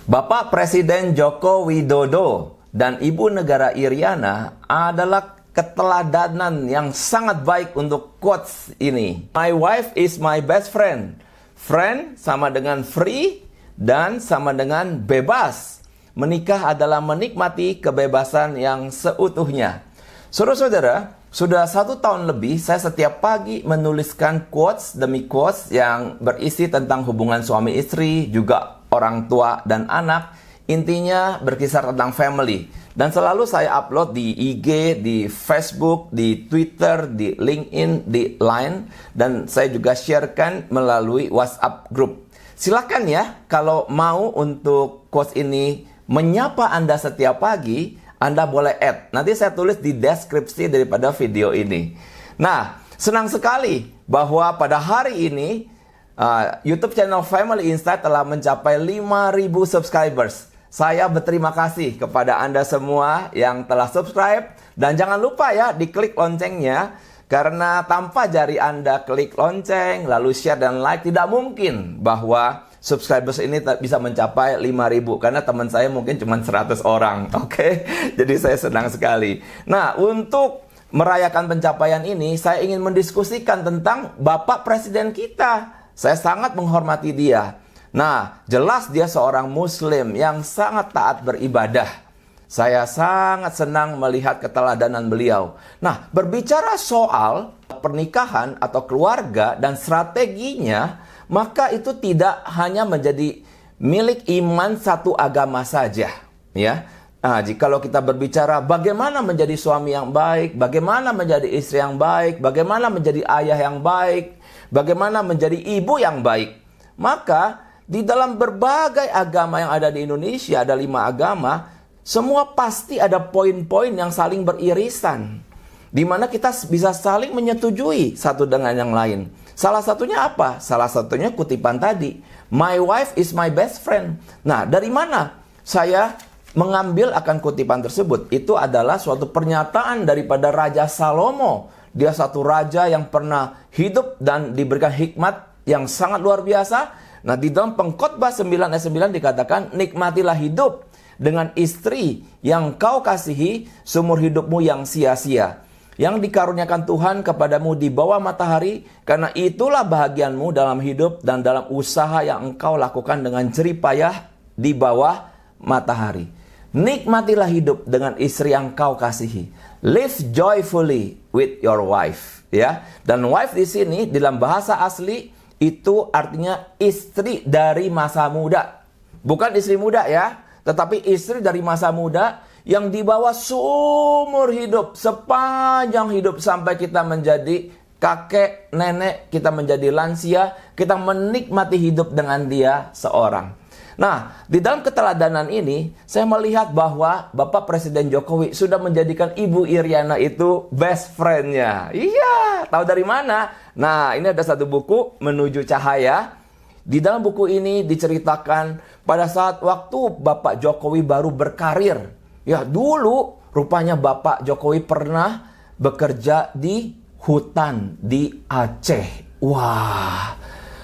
Bapak Presiden Joko Widodo dan Ibu Negara Iriana adalah keteladanan yang sangat baik untuk quotes ini. My wife is my best friend. Friend sama dengan free dan sama dengan bebas. Menikah adalah menikmati kebebasan yang seutuhnya. Saudara-saudara, sudah 1 tahun lebih saya setiap pagi menuliskan quotes demi quotes yang berisi tentang hubungan suami istri, juga orang tua dan anak. Intinya berkisar tentang family. Dan selalu saya upload di IG, di Facebook, di Twitter, di LinkedIn, di Line. Dan saya juga sharekan melalui WhatsApp group. Silakan ya, kalau mau untuk quotes ini menyapa Anda setiap pagi, Anda boleh add. Nanti saya tulis di deskripsi daripada video ini. Nah, senang sekali bahwa pada hari ini YouTube channel Family Insight telah mencapai 5.000 subscribers. Saya berterima kasih kepada Anda semua yang telah subscribe. Dan jangan lupa ya, diklik loncengnya. Karena tanpa jari Anda klik lonceng, lalu share dan like, tidak mungkin bahwa subscribers ini bisa mencapai 5.000. Karena teman saya mungkin cuma 100 orang. Oke? Jadi saya senang sekali. Nah, untuk merayakan pencapaian ini, saya ingin mendiskusikan tentang Bapak Presiden kita. Saya sangat menghormati dia. Nah, jelas dia seorang Muslim yang sangat taat beribadah. Saya sangat senang melihat keteladanan beliau. Nah, berbicara soal pernikahan atau keluarga dan strateginya, maka itu tidak hanya menjadi milik iman satu agama saja. Ya. Nah, jikalau kita berbicara bagaimana menjadi suami yang baik, bagaimana menjadi istri yang baik, bagaimana menjadi ayah yang baik, bagaimana menjadi ibu yang baik, maka di dalam berbagai agama yang ada di Indonesia, ada 5 agama, semua pasti ada poin-poin yang saling beririsan, di mana kita bisa saling menyetujui satu dengan yang lain. Salah satunya apa? Salah satunya kutipan tadi, my wife is my best friend. Nah, dari mana saya mengambil akan kutipan tersebut? Itu adalah suatu pernyataan daripada Raja Salomo. Dia satu raja yang pernah hidup dan diberikan hikmat yang sangat luar biasa. Nah, di dalam Pengkhotbah 9 ayat 9 dikatakan, nikmatilah hidup dengan istri yang kau kasihi seumur hidupmu yang sia-sia, yang dikaruniakan Tuhan kepadamu di bawah matahari, karena itulah bahagianmu dalam hidup dan dalam usaha yang engkau lakukan dengan jerih payah di bawah matahari. Nikmatilah hidup dengan istri yang kau kasihi. Live joyfully with your wife. Ya, dan wife di sini dalam bahasa asli itu artinya istri dari masa muda. Bukan istri muda ya, tetapi istri dari masa muda yang dibawa seumur hidup, sepanjang hidup sampai kita menjadi kakek, nenek, kita menjadi lansia, kita menikmati hidup dengan dia seorang. Nah, di dalam keteladanan ini, saya melihat bahwa Bapak Presiden Jokowi sudah menjadikan Ibu Iriana itu best friend-nya. Iya, tahu dari mana? Nah, ini ada satu buku, Menuju Cahaya. Di dalam buku ini diceritakan pada saat waktu Bapak Jokowi baru berkarir. Ya, dulu rupanya Bapak Jokowi pernah bekerja di hutan di Aceh. Wah,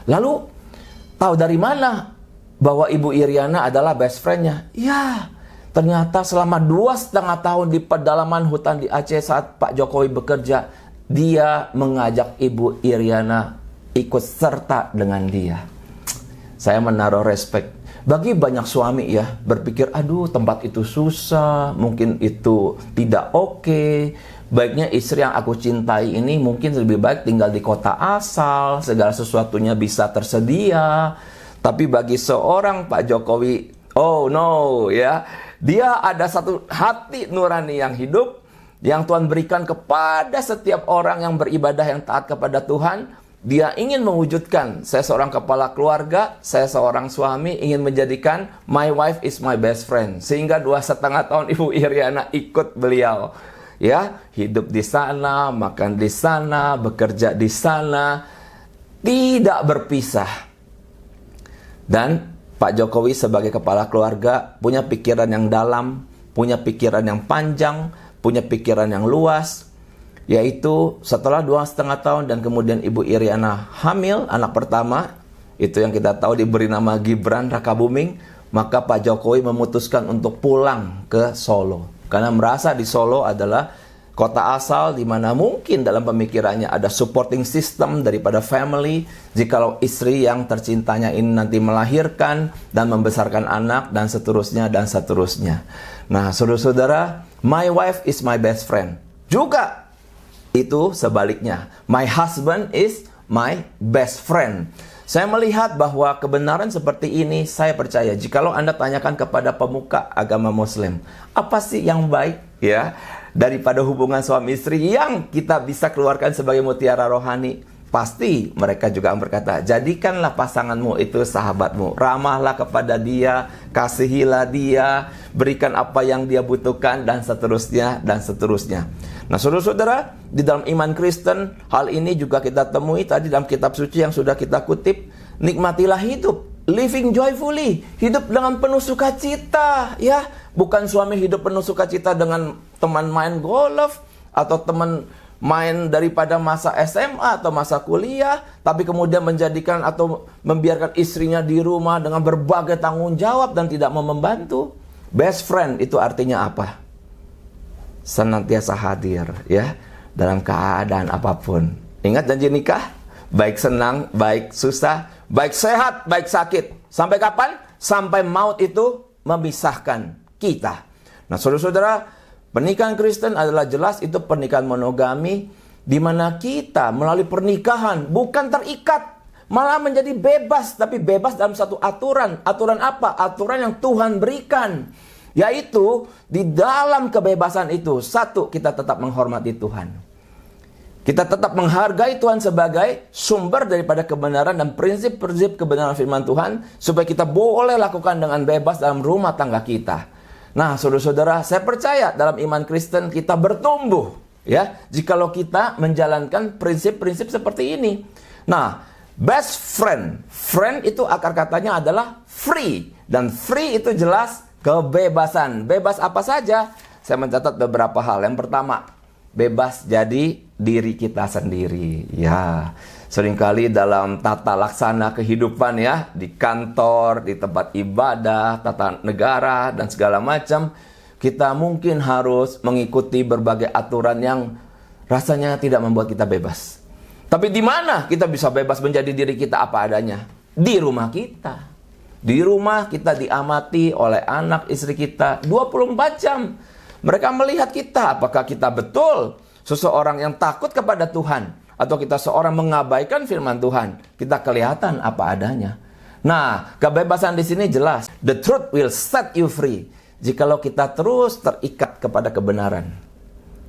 lalu tahu dari mana bahwa Ibu Iriana adalah best friend-nya? Ya, ternyata selama 2,5 tahun di pedalaman hutan di Aceh saat Pak Jokowi bekerja, dia mengajak Ibu Iriana ikut serta dengan dia. Saya menaruh respect. Bagi banyak suami ya, berpikir, aduh tempat itu susah, mungkin itu tidak oke. Baiknya istri yang aku cintai ini mungkin lebih baik tinggal di kota asal, segala sesuatunya bisa tersedia. Tapi bagi seorang Pak Jokowi, oh no ya, dia ada satu hati nurani yang hidup, yang Tuhan berikan kepada setiap orang yang beribadah, yang taat kepada Tuhan. Dia ingin mewujudkan, saya seorang kepala keluarga, saya seorang suami, ingin menjadikan my wife is my best friend. Sehingga 2,5 tahun Ibu Iriana ikut beliau. Ya, hidup di sana, makan di sana, bekerja di sana, tidak berpisah. Dan Pak Jokowi sebagai kepala keluarga punya pikiran yang dalam, punya pikiran yang panjang, punya pikiran yang luas. Yaitu setelah 2,5 tahun dan kemudian Ibu Iriana hamil anak pertama, itu yang kita tahu diberi nama Gibran Rakabuming, maka Pak Jokowi memutuskan untuk pulang ke Solo. Karena merasa di Solo adalah kota asal di mana mungkin dalam pemikirannya ada supporting system daripada family. Jikalau istri yang tercintanya ini nanti melahirkan dan membesarkan anak dan seterusnya dan seterusnya. Nah, saudara-saudara, my wife is my best friend. Juga itu sebaliknya. My husband is my best friend. Saya melihat bahwa kebenaran seperti ini, saya percaya jikalau Anda tanyakan kepada pemuka agama Muslim, apa sih yang baik ya daripada hubungan suami istri yang kita bisa keluarkan sebagai mutiara rohani? Pasti mereka juga berkata, jadikanlah pasanganmu itu sahabatmu, ramahlah kepada dia, kasihilah dia, berikan apa yang dia butuhkan, dan seterusnya, dan seterusnya. Nah, saudara-saudara, di dalam iman Kristen, hal ini juga kita temui tadi dalam kitab suci yang sudah kita kutip. Nikmatilah hidup, living joyfully, hidup dengan penuh sukacita, ya. Bukan suami hidup penuh sukacita dengan teman main golf, atau teman main daripada masa SMA atau masa kuliah, tapi kemudian menjadikan atau membiarkan istrinya di rumah dengan berbagai tanggung jawab dan tidak mau membantu. Best friend itu artinya apa? Senantiasa hadir ya dalam keadaan apapun. Ingat janji nikah? Baik senang, baik susah, baik sehat, baik sakit. Sampai kapan? Sampai maut itu memisahkan kita. Nah, saudara-saudara, pernikahan Kristen adalah jelas itu pernikahan monogami, di mana kita melalui pernikahan bukan terikat, malah menjadi bebas, tapi bebas dalam satu aturan. Aturan apa? Aturan yang Tuhan berikan. Yaitu di dalam kebebasan itu, satu, kita tetap menghormati Tuhan. Kita tetap menghargai Tuhan sebagai sumber daripada kebenaran dan prinsip-prinsip kebenaran firman Tuhan, supaya kita boleh lakukan dengan bebas dalam rumah tangga kita. Nah, saudara-saudara, saya percaya dalam iman Kristen kita bertumbuh ya jikalau kita menjalankan prinsip-prinsip seperti ini. Nah, best friend, friend itu akar katanya adalah free, dan free itu jelas kebebasan. Bebas apa saja? Saya mencatat beberapa hal. Yang pertama, bebas jadi diri kita sendiri. Ya, seringkali dalam tata laksana kehidupan ya, di kantor, di tempat ibadah, tata negara, dan segala macam, kita mungkin harus mengikuti berbagai aturan yang rasanya tidak membuat kita bebas. Tapi di mana kita bisa bebas menjadi diri kita apa adanya? Di rumah kita. Di rumah kita diamati oleh anak istri kita 24 jam. Mereka melihat kita, apakah kita betul seseorang yang takut kepada Tuhan, atau kita seorang mengabaikan firman Tuhan. Kita kelihatan apa adanya. Nah, kebebasan di sini jelas. The truth will set you free. Jikalau kita terus terikat kepada kebenaran,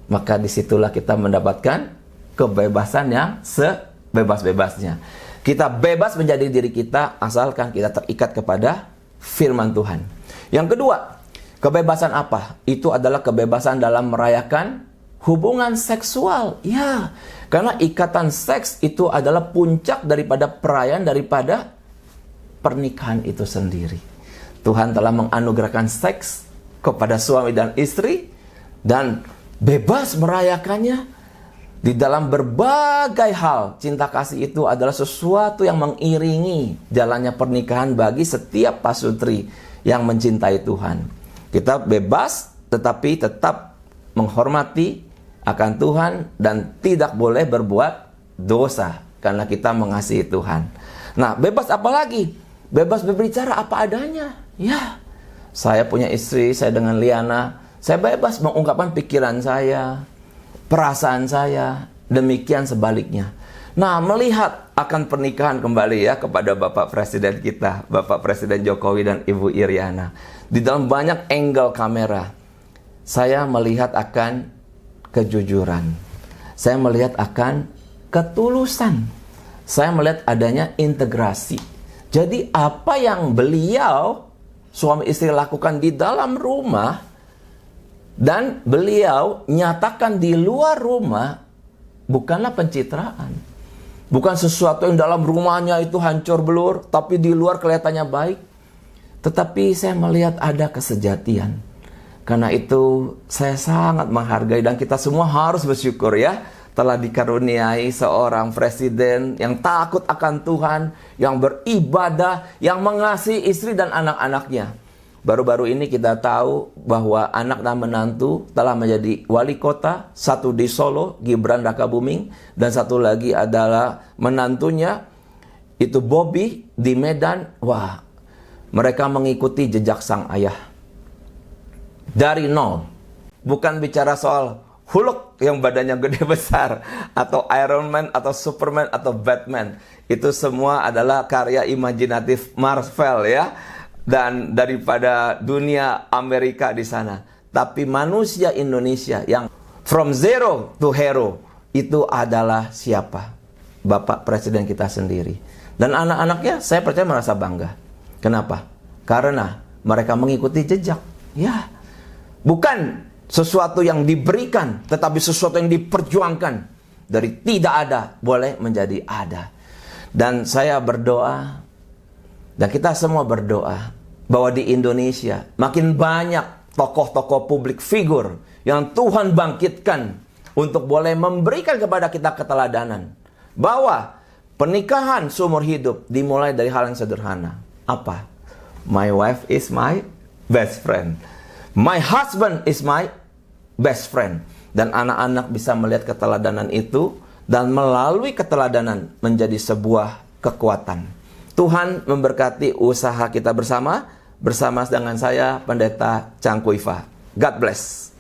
maka disitulah kita mendapatkan kebebasan yang sebebas-bebasnya. Kita bebas menjadi diri kita asalkan kita terikat kepada firman Tuhan. Yang kedua, kebebasan apa? Itu adalah kebebasan dalam merayakan hubungan seksual. Ya, karena ikatan seks itu adalah puncak daripada perayaan daripada pernikahan itu sendiri. Tuhan telah menganugerahkan seks kepada suami dan istri dan bebas merayakannya. Di dalam berbagai hal, cinta kasih itu adalah sesuatu yang mengiringi jalannya pernikahan bagi setiap pasutri yang mencintai Tuhan. Kita bebas tetapi tetap menghormati akan Tuhan dan tidak boleh berbuat dosa karena kita mengasihi Tuhan. Nah, bebas apa lagi? Bebas berbicara apa adanya. Ya, saya punya istri, saya dengan Liana, saya bebas mengungkapkan pikiran saya, perasaan saya, demikian sebaliknya. Nah, melihat akan pernikahan kembali ya kepada Bapak Presiden kita, Bapak Presiden Jokowi dan Ibu Iriana. Di dalam banyak angle kamera, saya melihat akan kejujuran. Saya melihat akan ketulusan. Saya melihat adanya integrasi. Jadi apa yang beliau, suami istri lakukan di dalam rumah, dan beliau nyatakan di luar rumah, bukanlah pencitraan. Bukan sesuatu yang dalam rumahnya itu hancur belur, tapi di luar kelihatannya baik. Tetapi saya melihat ada kesejatian. Karena itu saya sangat menghargai dan kita semua harus bersyukur ya telah dikaruniai seorang presiden yang takut akan Tuhan, yang beribadah, yang mengasihi istri dan anak-anaknya. Baru-baru ini kita tahu bahwa anak dan menantu telah menjadi wali kota, satu di Solo, Gibran Rakabuming, dan satu lagi adalah menantunya, itu Bobby di Medan. Wah, mereka mengikuti jejak sang ayah. Dari nol. Bukan bicara soal Hulk yang badannya gede besar, atau Iron Man, atau Superman, atau Batman. Itu semua adalah karya imajinatif Marvel ya. Dan daripada dunia Amerika di sana. Tapi manusia Indonesia yang from zero to hero, itu adalah siapa? Bapak Presiden kita sendiri. Dan anak-anaknya saya percaya merasa bangga. Kenapa? Karena mereka mengikuti jejak. Ya, bukan sesuatu yang diberikan, tetapi sesuatu yang diperjuangkan. Dari tidak ada, boleh menjadi ada. Dan saya berdoa, dan kita semua berdoa, bahwa di Indonesia makin banyak tokoh-tokoh publik figur yang Tuhan bangkitkan untuk boleh memberikan kepada kita keteladanan. Bahwa pernikahan seumur hidup dimulai dari hal yang sederhana. Apa? My wife is my best friend. My husband is my best friend. Dan anak-anak bisa melihat keteladanan itu, dan melalui keteladanan menjadi sebuah kekuatan. Tuhan memberkati usaha kita bersama dengan saya, Pendeta Chang Kuifa. God bless.